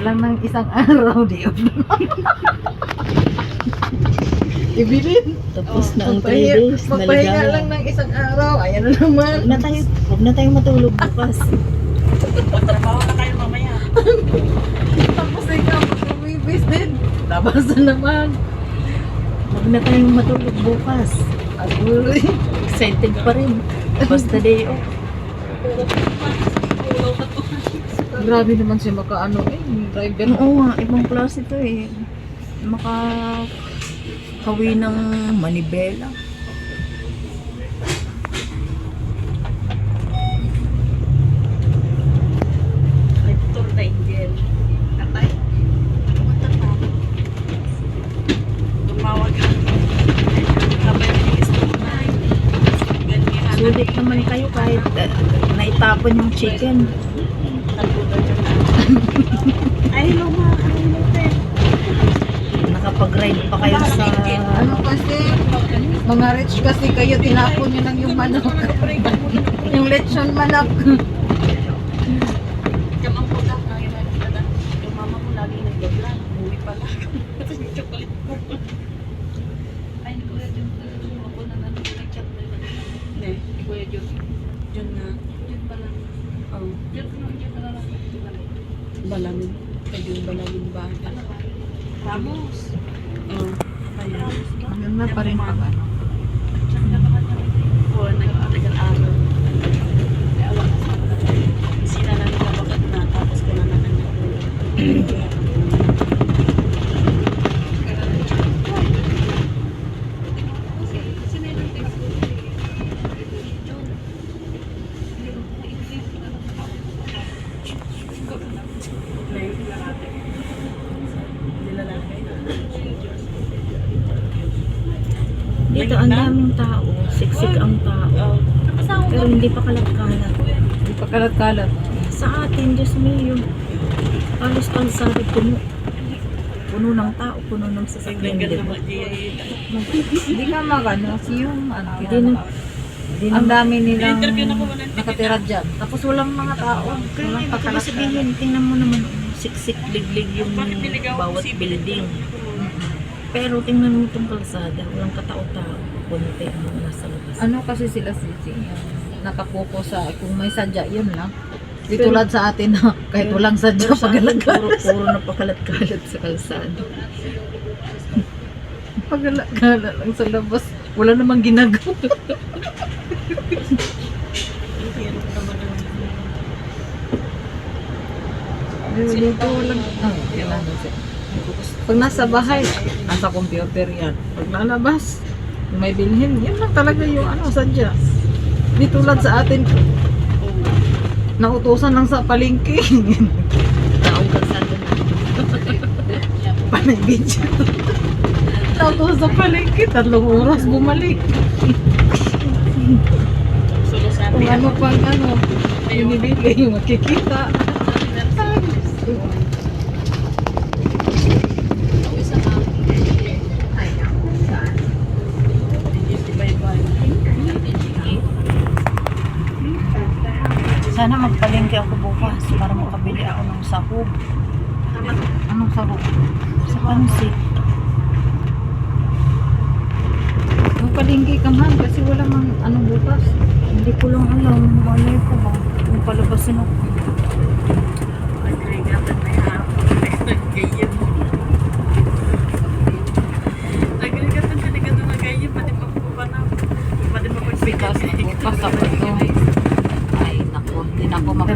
lang ng isang araw, di ba? Ibilin. Tapos na ang 3 days. Magpahinga lang ng isang araw. Ayan na naman. Huwag na tayong matulog bukas. Trabaho na kayo mamaya. Tapos ikaw, pag-uwibis din. Labas na naman. Huwag na tayong matulog bukas. Agoy. Excited pa rin. Basta day off. Grabe naman siya makaano driver. Oo nga, ibang klase ito eh. Makakawi ng manibela. Rector na Angel. Tatay. Tumawag ka. Sabay na yung istumay. Ganyan. Sulit naman kayo kahit naitapon yung chicken. Ay, hello mga kalimutin. Nakapag-ride pa kayo sa... Ano kasi, mga rich kasi kayo, tinapon nyo lang yung manok. Yung lechon manok. Kamang po ka. Yung mama mo lagi nag-vlog. Uwi pa lang. Tapos yung chocolate ko. Ay, ni Kuya Jun. Ako na nag-chat na yun. Ne, ni Kuya Jun. Jun nga. Jun pa lang. Oh. Jun pa lang. Balamin. Kay Jun Balamin ba? Ano ba? Ramos. Oh. Ayun. Ano na pa rin pag ano. Oo, nag-araw. Sila na nila bakit na. Tapos ko na naman Dito ang daming tao. Siksik ang tao. Pero hindi pa kalat-kalat. Hindi pa kalat-kalat. Sa atin, Diyos mio. Halos kalsada puno. Puno ng tao, puno ng sasakyan. Hindi ka magano, yung ano. Hindi na. Ang dami nilang nakatira dyan. Tapos walang mga tao. Kaya Walang ibig ko pakalat. sabihin, tingnan mo naman, siksik, liglig yung bawat building. Pero tingnan mo itong kalsada, walang katao-tao. Kunti ang mga nasa labas. Ano kasi sila sisi, nakapokus sa kung may sadya, yun lang. Di tulad sa atin na kahit walang sadya, Pero sa atin, pagalag-galat. puro na pakalat-kalat sa kalsada. Pagalag-galat lang sa labas. Wala namang ginagawa. Dito walang, kailangan siya. Pag nasa bahay, nasa computer yan. Pag nalabas, kung may bilhin, yan lang talaga yung ano, sadya. Di tulad sa atin, nautusan lang sa palengke. Taong kalsada na. Panay video. Nautusan sa palengke, 3 oras bumalik. Solo sa Kung atin. ano pang ano, yung ibigay, yung makikita. Sana magpalengke ako bukas para makabili ako ng sahog. Anong sahog? Sa pansit. Yung palengke ka man, kasi wala mang anong bukas. Hindi ko lang alam, malay ko ba kung palabasin ako. Nagregatan na yung hapon. Nagkayim. Nagregatan ka na gano'n na gayim. Pati magpupa na. Pati Bukas, bukas ako ito. Ay, naku, hindi na ako February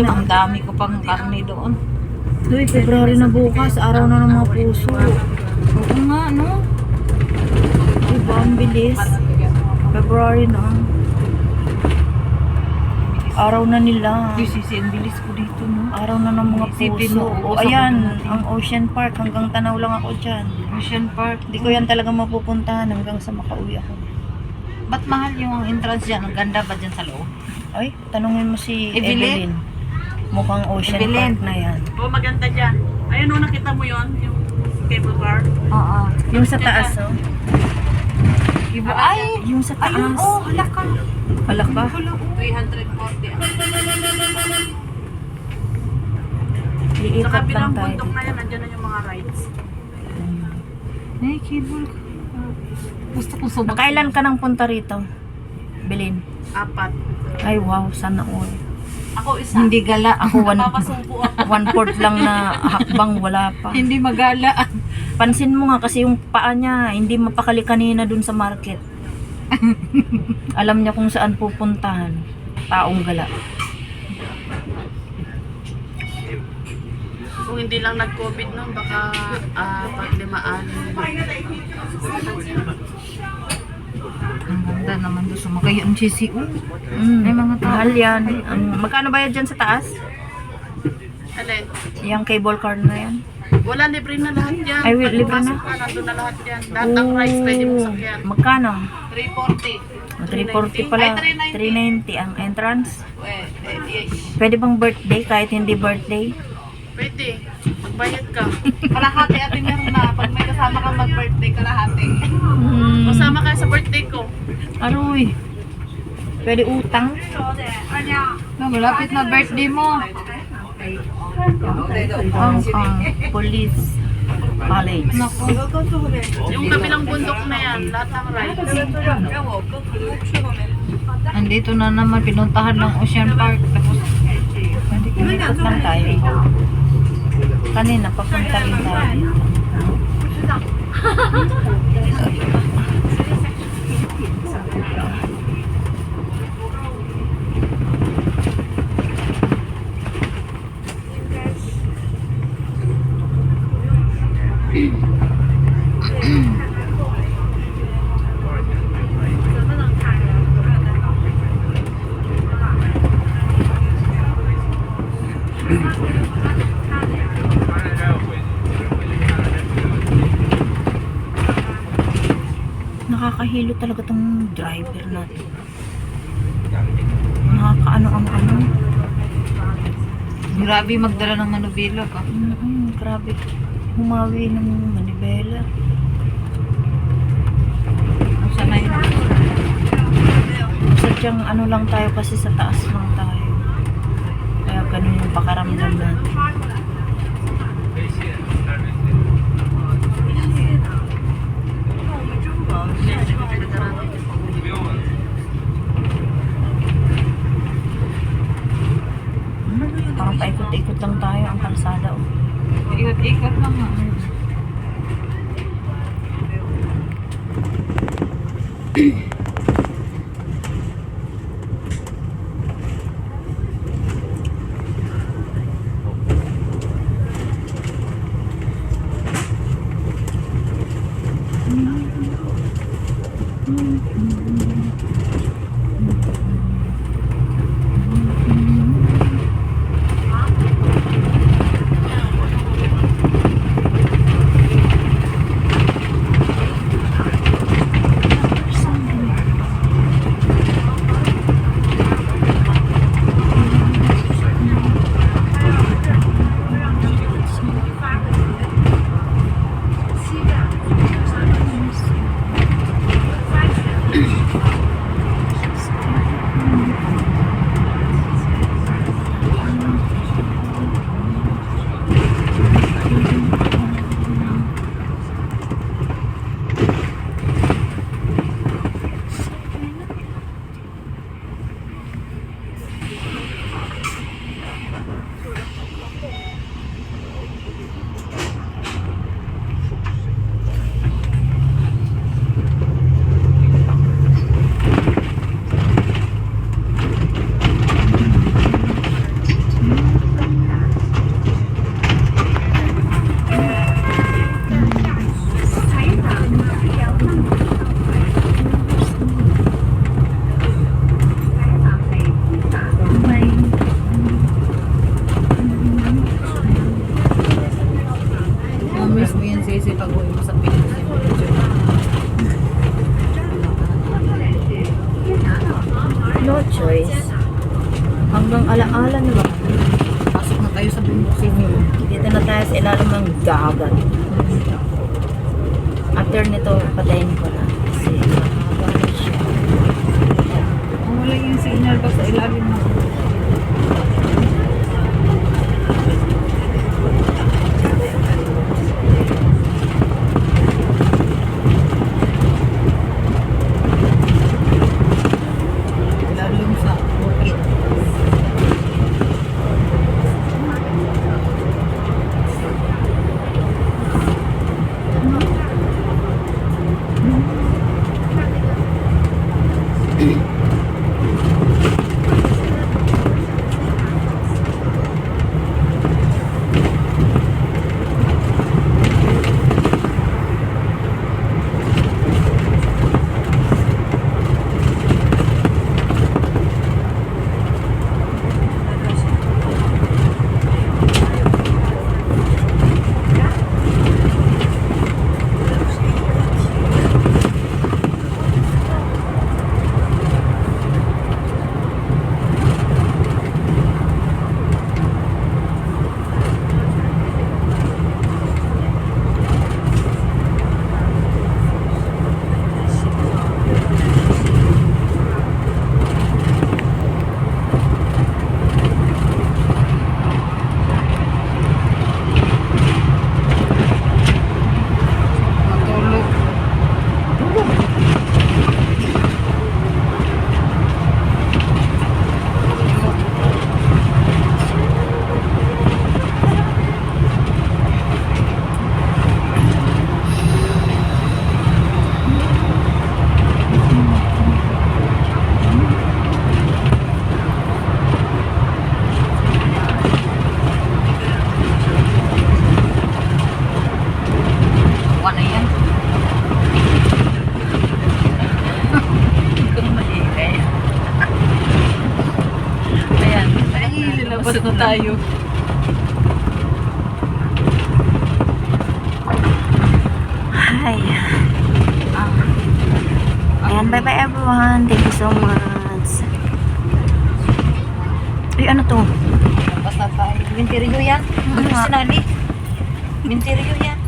magpalengke. na. Ang dami ko pang karne doon. Doy, February na bukas, araw na ng mga puso. Oo nga, no? Diba, ang bilis. February na. Araw na nila. UCC, ang bilis ko dito, no? Araw na ng mga Isipin puso. mo, O ayan, ang Ocean Park. Hanggang Tanaw lang ako dyan. Ocean Park. Hindi ko yan talaga mapupuntahan hanggang sa makauwi ako. Ba't mahal yung entrance dyan? Ang ganda ba dyan sa loob? Ay, tanungin mo si Evelyn. Evelyn. Mukhang Ocean Evelyn. Park na yan. Oh, maganda dyan. Ayun o, nakita mo yon yung cable car. Oo. Yung sa taas, oh. Iba, ay! Yung sa taas. Ayun, oh, halaka. Halak ba? 340. Sa Iikot lang kabilang tayo bundok na dito. yan, nandiyan na yung mga rides. Ay, cable. Gusto ko sumakay. Nakailan ka nang punta rito? Bilin. 4. Ay wow, sana all. Ako isa. Hindi gala. Ako Papasumpo ako. 1/4 lang na hakbang, wala pa. Hindi magala. Pansin mo nga kasi yung paa niya, hindi mapakali kanina dun sa market. Alam niya kung saan pupuntahan. Taong gala. Kung hindi lang nag-COVID noon, baka paglimaan. Ang ganda naman doon sumakay ang GCU. May mga tao. Mahal yan. Magkano bayad dyan sa taas? Alin? Yung cable car na yan. Wala, libre na lahat yan. Ay, libre na? Pag pumasok ka, nandun na lahat yan. Lahat ng rides pwede mong sakyan. Magkano? 340. 340 pala. Ay, 390 ang entrance. Yes. Pwede bang birthday kahit hindi birthday? Pwede. Magbayad ka. Kalahati atin meron na. Pag may kasama kang mag-birthday, kalahati. Kasama ka sa birthday ko. Aroy. Pwede utang? No, malapit na birthday mo. Hong Kong Police College. Naku. Yung kabilang bundok na yan, lahat ng rides. Andito na naman, pinuntahan ng Ocean Park. Tapos, Ikot lang tayo. Kanina, papunta rin tayo dito. Nakakahilo talaga tong driver natin. Nakakaano ang ano. grabe magdala ng manubila ka. Grabe. Humawi ng manibela. Sanay na. Sadyang ano lang tayo kasi sa taas lang tayo. Kaya ganun yung pakaramdam natin. Parang paikot-ikot lang tayo ang kalsada. Oh. Ikot-ikot lang nga. Miss mo yan sisi pag uwi mo sa Pilipinas. No choice. Hanggang alaala na ba? Pasok na tayo sa bundok. Dito na tayo sa ilalim ng dagat. After nito, patayin ko na. Kasi mahaba na siya. Wala yung signal ba sa ilalim mo? Pasok na tayo. Hi. Ayan, bye-bye everyone. Thank you so much. Ay, ano to? Basta tayo. Minteriyo yan. Ano si Nani? Minteriyo yan.